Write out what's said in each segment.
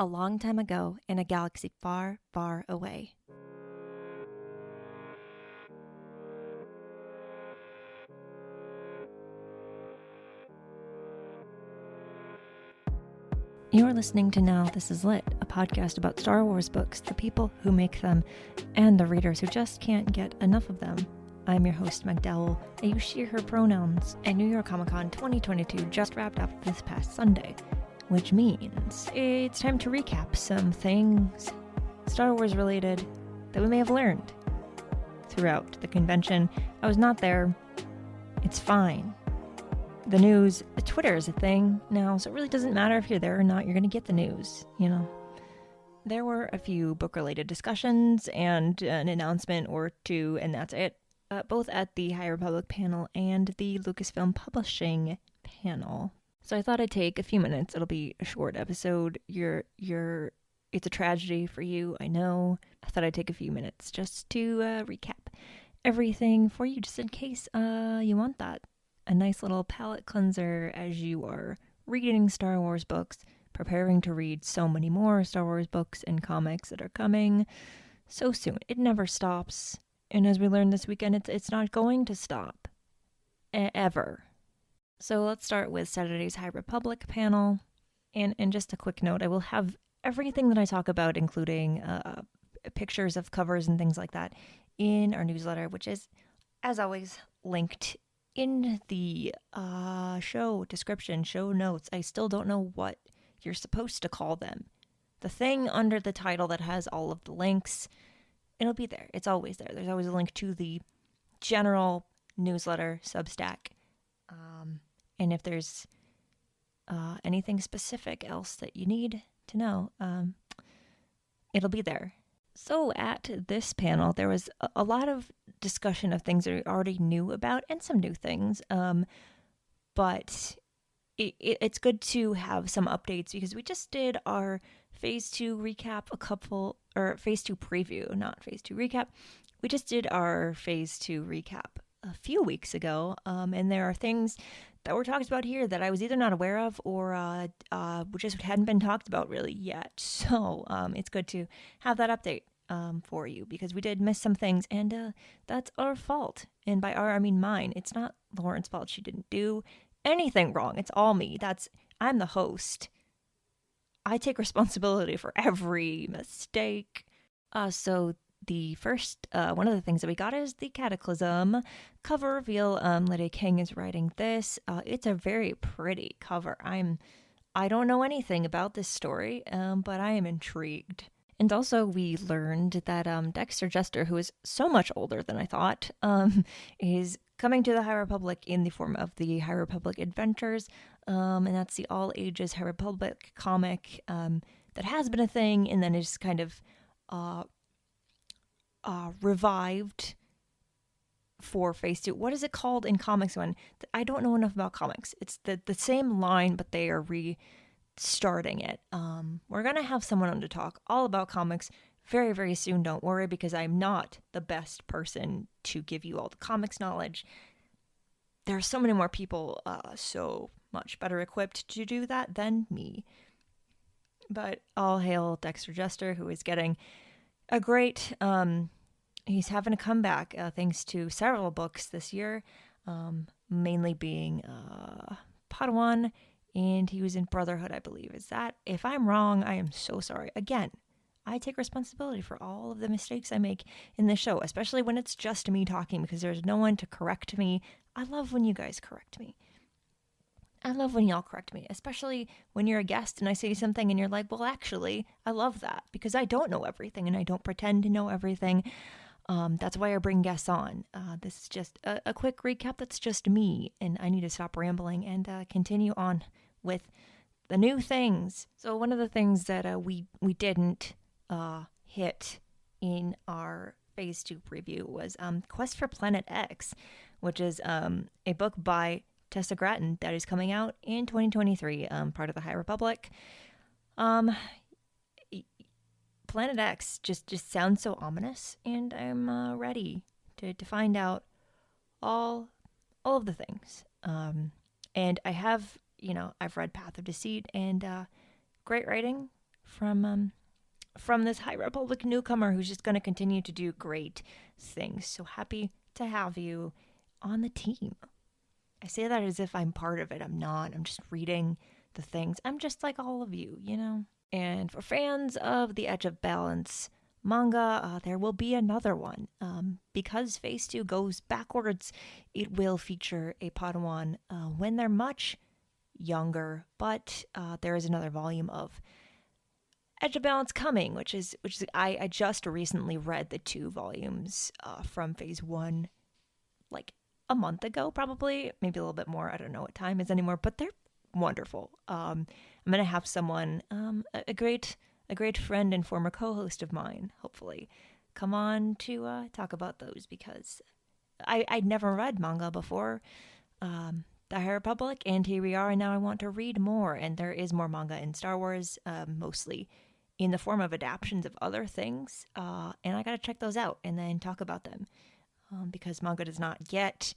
A long time ago in a galaxy far, far away. You're listening to Now This Is Lit, a podcast about Star Wars books, the people who make them, and the readers who just can't get enough of them. I'm your host, Meg Dowell. I use she, her pronouns, and New York Comic Con 2022 just wrapped up this past Sunday, which means it's time to recap some things Star Wars related that we may have learned throughout the convention. I was not there. It's fine. The news, Twitter is a thing now, so it really doesn't matter if you're there or not. You're going to get the news, you know. There were a few book-related discussions and an announcement or two, and that's it. Both at the High Republic panel and the Lucasfilm Publishing panel. So I thought I'd take a few minutes. It'll be a short episode. It's a tragedy for you, I know. I thought I'd take a few minutes just to recap everything for you, just in case you want that. A nice little palate cleanser as you are reading Star Wars books, preparing to read so many more Star Wars books and comics that are coming so soon. It never stops. And as we learned this weekend, it's not going to stop. Ever. So let's start with Saturday's High Republic panel. And just a quick note, I will have everything that I talk about, including pictures of covers and things like that, in our newsletter, which is, as always, linked in the show description, show notes. I still don't know what you're supposed to call them. The thing under the title that has all of the links, it'll be there. It's always there. There's always a link to the general newsletter, Substack. And if there's anything specific else that you need to know, it'll be there. So at this panel, there was a lot of discussion of things that we already knew about and some new things. But it's good to have some updates because we just did our Phase 2 recap Phase 2 preview, not Phase 2 recap. We just did our Phase 2 recap a few weeks ago. And there are things that were talked about here that I was either not aware of or just hadn't been talked about really yet. So it's good to have that update for you because we did miss some things and that's our fault. And by our, I mean mine. It's not Lauren's fault. She didn't do anything wrong. It's all me. I'm the host. I take responsibility for every mistake. So the first, one of the things that we got is the Cataclysm cover reveal. Lydia King is writing this. It's a very pretty cover. I don't know anything about this story, but I am intrigued. And also we learned that Dexter Jester, who is so much older than I thought, is coming to the High Republic in the form of the High Republic Adventures. And that's the all-ages High Republic comic that has been a thing and then is kind of revived for Phase 2. What is it called in comics when? I don't know enough about comics. It's the same line, but they are restarting it. We're going to have someone on to talk all about comics very, very soon. Don't worry, because I'm not the best person to give you all the comics knowledge. There are so many more people so much better equipped to do that than me. But all hail Dexter Jester, who is getting a great... he's having a comeback thanks to several books this year, mainly being Padawan, and he was in Brotherhood, I believe. If I'm wrong, I am so sorry. Again, I take responsibility for all of the mistakes I make in this show, especially when it's just me talking because there's no one to correct me. I love when you guys correct me. I love when y'all correct me, especially when you're a guest and I say something and you're like, well, actually, I love that because I don't know everything and I don't pretend to know everything. That's why I bring guests on. This is just a quick recap. That's just me, and I need to stop rambling and continue on with the new things. So one of the things that we didn't hit in our Phase 2 preview was Quest for Planet X, which is a book by Tessa Gratton that is coming out in 2023, part of the High Republic. Planet X just sounds so ominous, and I'm ready to find out all of the things. And I have, I've read Path of Deceit, and great writing from this High Republic newcomer who's just going to continue to do great things. So happy to have you on the team. I say that as if I'm part of it. I'm not. I'm just reading the things. I'm just like all of you, you know? And for fans of the Edge of Balance manga, there will be another one. Because Phase 2 goes backwards, it will feature a Padawan when they're much younger, but there is another volume of Edge of Balance coming, which is I just recently read the 2 volumes from Phase 1, like a month ago, probably, maybe a little bit more. I don't know what time is anymore, but they're wonderful. I'm gonna have someone, a great friend and former co-host of mine, hopefully, come on to talk about those, because I'd never read manga before the High Republic, and here we are, and now I want to read more. And there is more manga in Star Wars, mostly in the form of adaptions of other things, and I gotta check those out and then talk about them. Because manga does not get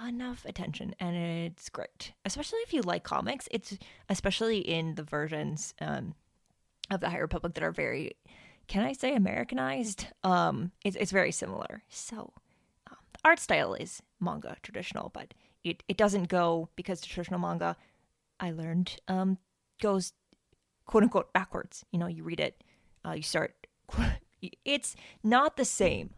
enough attention, and it's great, especially if you like comics. It's especially in the versions of the High Republic that are very, can I say, Americanized. It's very similar. So the art style is manga traditional, but it doesn't go, because traditional manga, I learned, goes quote unquote backwards. You know, you read it, you start. It's not the same,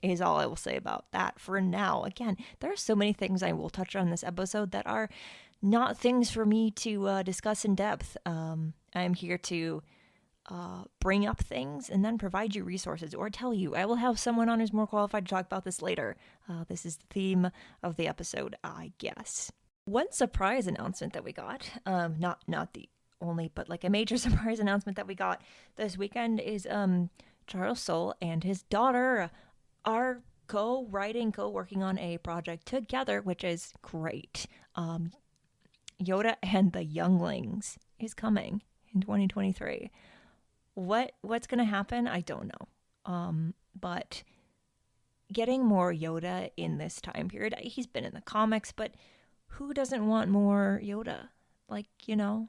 is all I will say about that for now. Again, there are so many things I will touch on this episode that are not things for me to discuss in depth. I'm here to bring up things and then provide you resources, or tell you. I will have someone on who's more qualified to talk about this later. This is the theme of the episode, I guess. One surprise announcement that we got, not the only, but like a major surprise announcement that we got this weekend is Charles Soule and his daughter are co-working on a project together, which is great. Yoda and the Younglings is coming in 2023. What's going to happen? I don't know. But getting more Yoda in this time period, he's been in the comics, but who doesn't want more Yoda? Like, you know,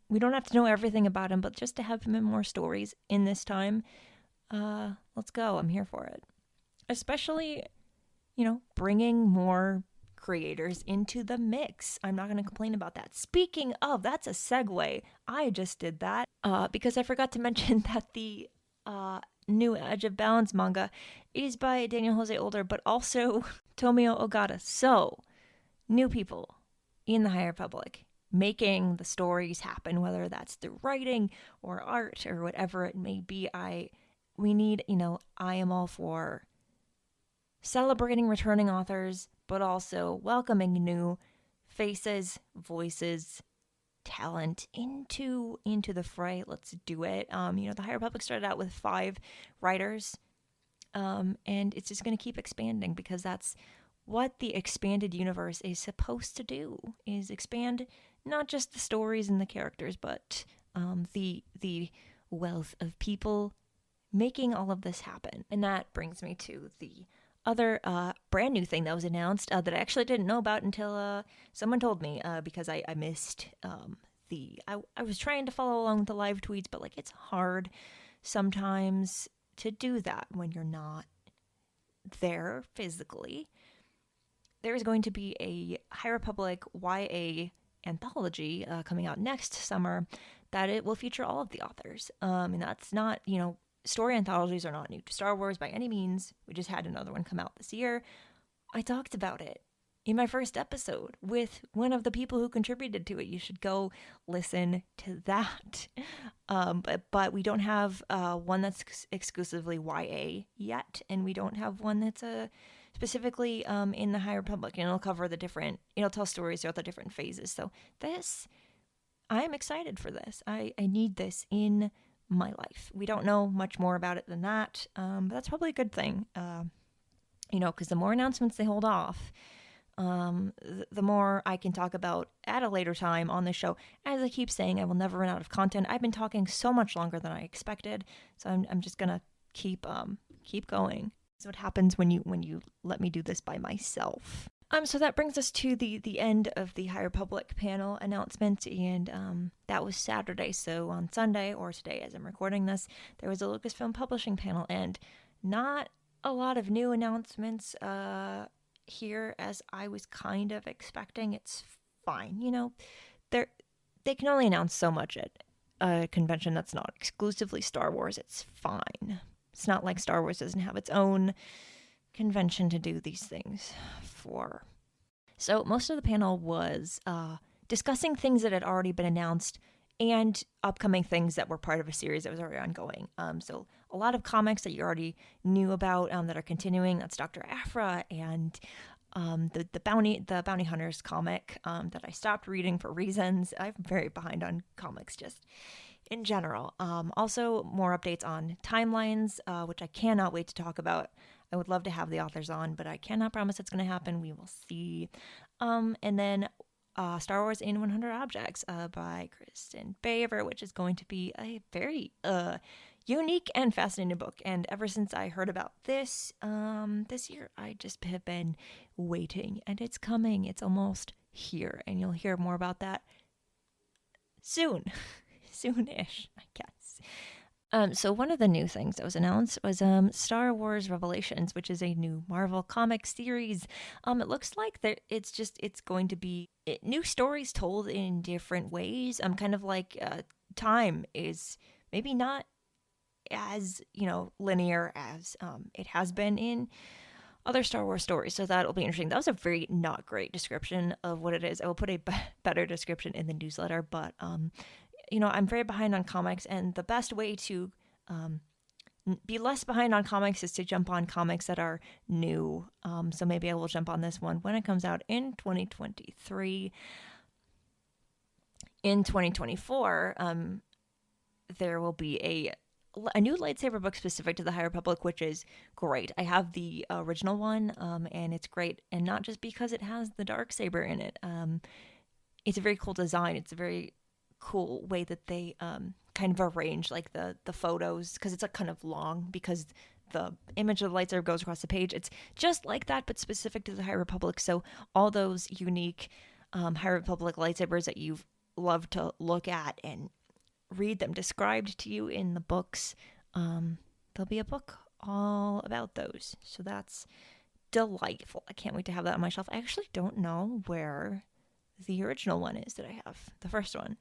we don't have to know everything about him, but just to have him in more stories in this time, let's go. I'm here for it. Especially, you know, bringing more creators into the mix. I'm not going to complain about that. Speaking of, that's a segue. I just did that because I forgot to mention that the new Edge of Balance manga is by Daniel Jose Older, but also Tomio Ogata. So, new people in the High Republic, making the stories happen, whether that's through writing or art or whatever it may be. We need, you know, I am all for celebrating returning authors, but also welcoming new faces, voices, talent into the fray. Let's do it. You know, the High Republic started out with 5 writers, and it's just going to keep expanding, because that's what the expanded universe is supposed to do, is expand not just the stories and the characters, but the wealth of people making all of this happen. And that brings me to the other brand new thing that was announced that I actually didn't know about until someone told me, because I missed I was trying to follow along with the live tweets, but like it's hard sometimes to do that when you're not there physically. There's going to be a High Republic YA anthology coming out next summer that it will feature all of the authors. And that's not, you know, story anthologies are not new to Star Wars by any means. We just had another one come out this year. I talked about it in my first episode with one of the people who contributed to it. You should go listen to that. But we don't have one that's exclusively YA yet, and we don't have one that's specifically in the High Republic, and it'll tell stories throughout the different phases. So I'm excited for this. I need this in my life. We don't know much more about it than that, but that's probably a good thing, you know, because the more announcements they hold off, the more I can talk about at a later time on the show. As I keep saying, I will never run out of content. I've been talking so much longer than I expected, so I'm just gonna keep going. That's what happens when you let me do this by myself. So that brings us to the end of the High Republic panel announcement, and that was Saturday. So on Sunday, or today as I'm recording this, there was a Lucasfilm Publishing panel, and not a lot of new announcements here as I was kind of expecting. It's fine, they can only announce so much at a convention that's not exclusively Star Wars. It's fine. It's not like Star Wars doesn't have its own convention to do these things for. So most of the panel was discussing things that had already been announced and upcoming things that were part of a series that was already ongoing. So a lot of comics that you already knew about that are continuing. That's Dr. Aphra and the Bounty Hunters comic that I stopped reading for reasons. I'm very behind on comics just in general. Also more updates on timelines, which I cannot wait to talk about. I would love to have the authors on, but I cannot promise it's going to happen. We will see. And then Star Wars in 100 Objects by Kristen Baver, which is going to be a very unique and fascinating book. And ever since I heard about this this year, I just have been waiting. And it's coming. It's almost here. And you'll hear more about that soon. Soon-ish, I guess. So one of the new things that was announced was Star Wars Revelations, which is a new Marvel comic series. It looks like it's going to be new stories told in different ways. Kind of like time is maybe not as linear as it has been in other Star Wars stories. So that'll be interesting. That was a very not great description of what it is. I will put a better description in the newsletter, but I'm very behind on comics, and the best way to be less behind on comics is to jump on comics that are new. So maybe I will jump on this one when it comes out in 2023. In 2024, there will be a new lightsaber book specific to the High Republic, which is great. I have the original one, and it's great, and not just because it has the Darksaber in it. It's a very cool design. It's a very cool way that they kind of arrange like the photos, because it's kind of long, because the image of the lightsaber goes across the page. It's just like that, but specific to the High Republic. So all those unique High Republic lightsabers that you've loved to look at and read them described to you in the books, there'll be a book all about those. So that's delightful. I can't wait to have that on my shelf. I actually don't know where the original one is that I have, the first one.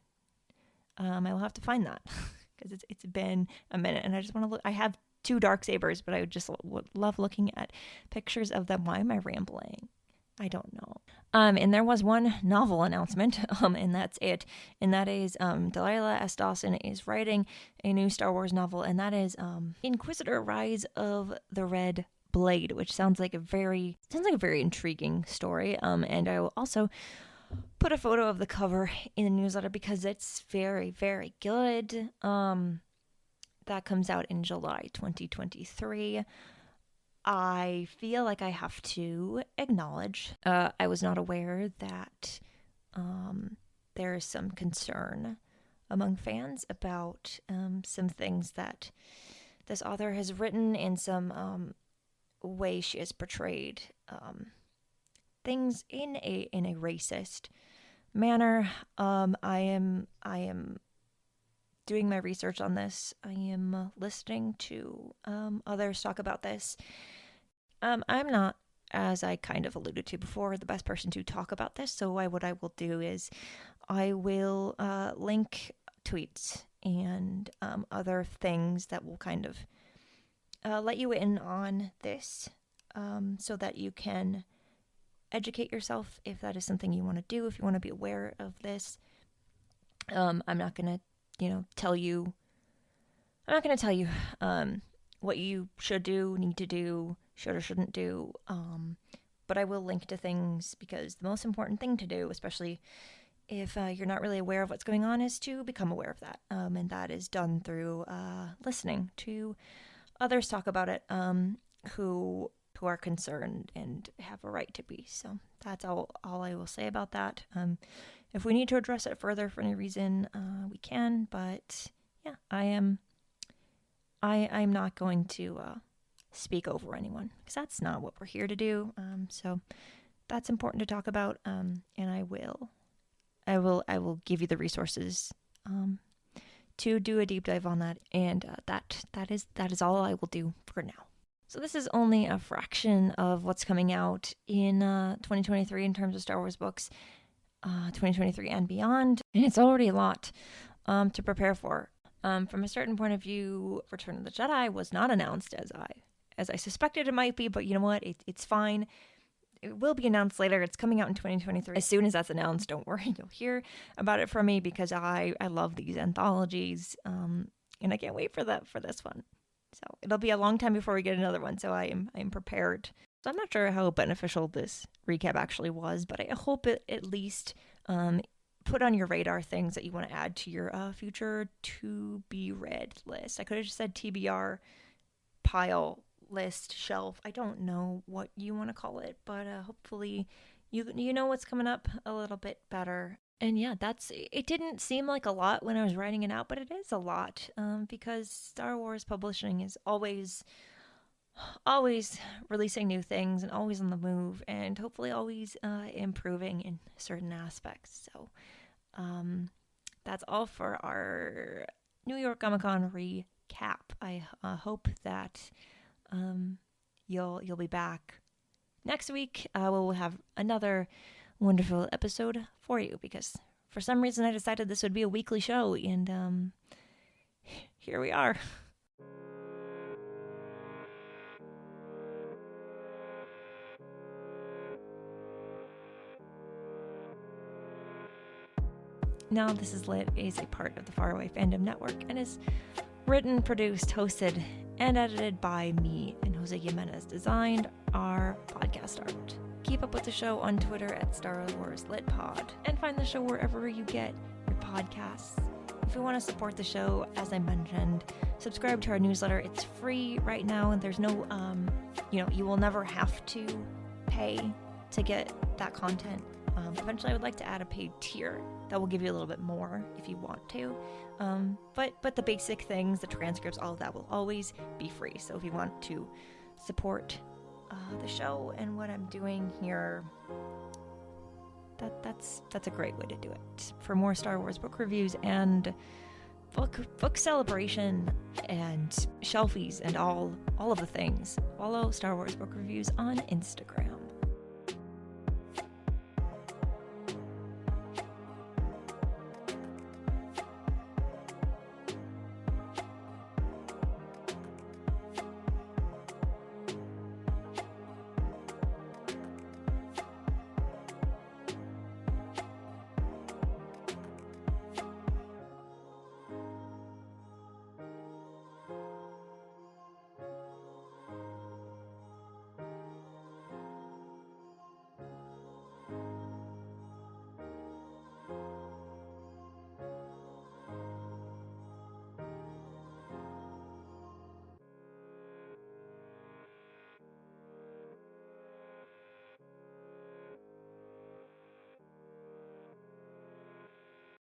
I will have to find that because it's been a minute, and I just want to look. I have 2 Darksabers, but I would love looking at pictures of them. Why am I rambling? I don't know. And there was one novel announcement, and that's it. And that is Delilah S. Dawson is writing a new Star Wars novel, and that is Inquisitor: Rise of the Red Blade, which sounds like a very intriguing story. And I will also put a photo of the cover in the newsletter because it's very, very good. That comes out in July 2023. I feel like I have to acknowledge I was not aware that there is some concern among fans about some things that this author has written, and some way she has portrayed things in a racist manner. I am doing my research on this. I am listening to others talk about this. I'm not, as I kind of alluded to before, the best person to talk about this. So what I will do is I will link tweets and other things that will kind of let you in on this, so that you can educate yourself if that is something you want to do, if you want to be aware of this. I'm not going to, tell you what you should do, need to do, should or shouldn't do. But I will link to things, because the most important thing to do, especially if you're not really aware of what's going on, is to become aware of that. And that is done through listening to others talk about it, who are concerned and have a right to be. So that's all I will say about that. If we need to address it further for any reason, we can, but yeah, I'm not going to speak over anyone, because that's not what we're here to do. So that's important to talk about, and I will give you the resources to do a deep dive on that, and that is all I will do for now. So this is only a fraction of what's coming out in 2023 in terms of Star Wars books, 2023 and beyond, and it's already a lot to prepare for. From a certain point of view, Return of the Jedi was not announced as I suspected it might be, but you know what? It's fine. It will be announced later. It's coming out in 2023. As soon as that's announced, don't worry, you'll hear about it from me, because I love these anthologies, and I can't wait for this one. So it'll be a long time before we get another one, so I am prepared. So I'm not sure how beneficial this recap actually was, but I hope it at least put on your radar things that you want to add to your future to be read list. I could have just said TBR, pile, list, shelf. I don't know what you want to call it, but hopefully you know what's coming up a little bit better. And yeah, it didn't seem like a lot when I was writing it out, but it is a lot, because Star Wars publishing is always releasing new things and always on the move, and hopefully always improving in certain aspects. So that's all for our New York Comic-Con recap. I hope that you'll be back next week. We'll have another wonderful episode for you, because for some reason I decided this would be a weekly show, and here we are. Now This Is Lit is a part of the Faraway Fandom Network and is written, produced, hosted, and edited by me and Jose Jimenez. Designed our podcast art. Keep up with the show on Twitter at Star Wars Lit Pod, and find the show wherever you get your podcasts. If you want to support the show, as I mentioned, subscribe to our newsletter. It's free right now, and there's no, you will never have to pay to get that content. Eventually, I would like to add a paid tier that will give you a little bit more if you want to. But the basic things, the transcripts, all of that will always be free. So if you want to support the show and what I'm doing here, that's a great way to do it. For more Star Wars book reviews and book celebration and shelfies and all of the things, follow Star Wars book reviews on Instagram.